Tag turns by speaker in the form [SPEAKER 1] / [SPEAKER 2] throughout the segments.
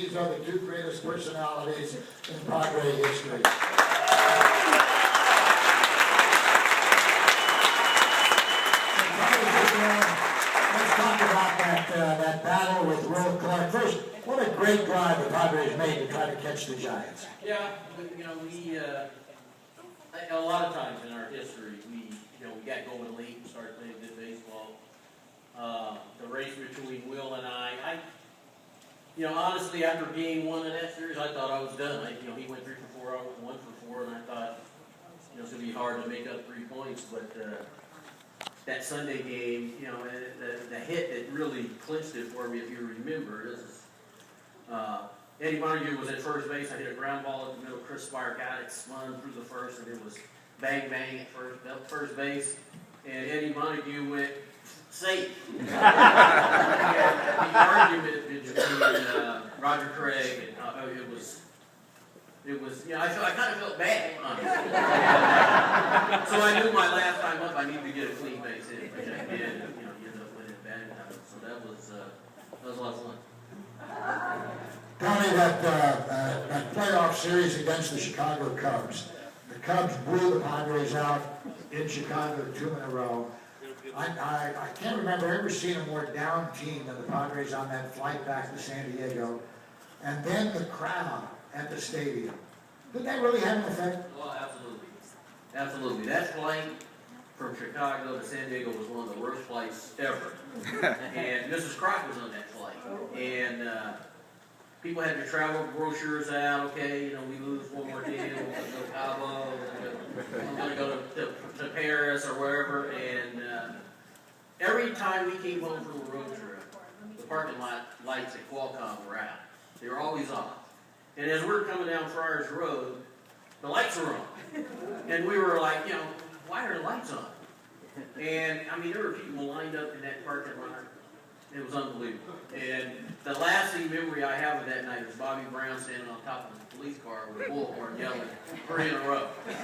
[SPEAKER 1] these are the two greatest personalities in Padre history. Let's talk about that battle with Will Clark. First, what a great drive the Padres made to try to catch the Giants.
[SPEAKER 2] Yeah, you know, we a lot of times in our history, we got going late and started playing good baseball. The race between Will and I, honestly, after game one of that series, I thought I was done. He went 3 for 4, I went 1 for 4, and I thought, it's going to be hard to make up 3 points. But that Sunday game, the hit that really clinched it for me, if you remember, is Eddie Montague was at first base. I hit a ground ball at the middle. Chris Spire got it, spun through the first, and it was bang bang at first base. And Eddie Montague went safe. And the argument between Roger Craig and I kind of felt bad, honestly. So I knew my last time up I needed to get a clean base hit, which I did. And, you ended up winning batting title. So that was a lot of fun.
[SPEAKER 1] Tony, that playoff series against the Chicago Cubs. The Cubs blew the Padres out in Chicago 2 in a row. I can't remember ever seeing a more down team than the Padres on that flight back to San Diego. And then the crowd at the stadium. Did that really have an effect?
[SPEAKER 2] Well, absolutely. Absolutely. That flight from Chicago to San Diego was one of the worst flights ever. And Mrs. Croc was on that flight. And people had to travel brochures out. Okay, we lose one more game. We're going to go to Cabo. We're going to go to Paris or wherever. And every time we came home from a road trip, the parking lot lights at Qualcomm were out. They were always off. And as we were coming down Friars Road, the lights were on. And we were like, why are the lights on? And, there were people lined up in that parking lot. It was unbelievable. And the lasting memory I have of that night was Bobby Brown standing on top of the police car with a bullhorn yelling 3 in a row. Sure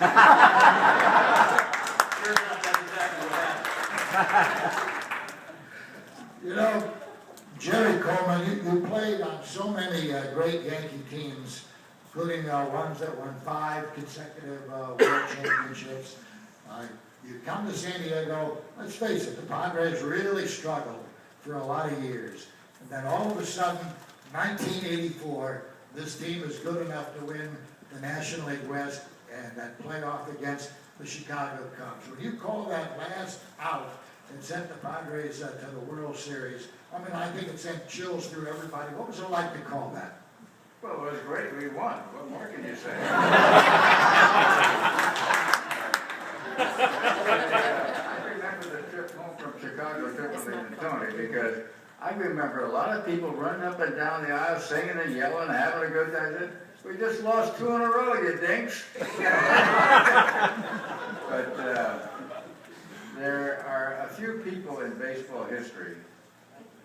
[SPEAKER 2] enough, that's exactly what happened.
[SPEAKER 1] Jerry Coleman, you played on so many great Yankee teams, including ones that won 5 consecutive World Championships. You come to San Diego, let's face it, the Padres really struggled for a lot of years. And then all of a sudden, 1984, this team is good enough to win the National League West and that playoff against the Chicago Cubs. When you call that last out and sent the Padres to the World Series, I think it sent chills through everybody. What was it like to call that?
[SPEAKER 3] Well, it was great. We won. What more can you say? I remember the trip home from Chicago differently than Tony because I remember a lot of people running up and down the aisle singing and yelling and having a good time. We just lost 2 in a row, you dinks. But there are a few people in baseball history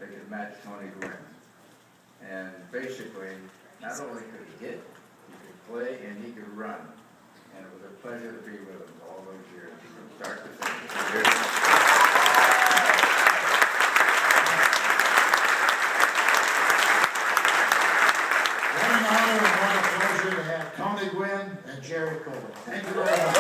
[SPEAKER 3] that could match Tony Gwynn. And basically, not only could he hit, he could play, and he could run. And it was a pleasure to be with him all those years, from start to finish.
[SPEAKER 1] What an honor and what a pleasure to have Tony Gwynn and Jerry Coleman. Thank you very much.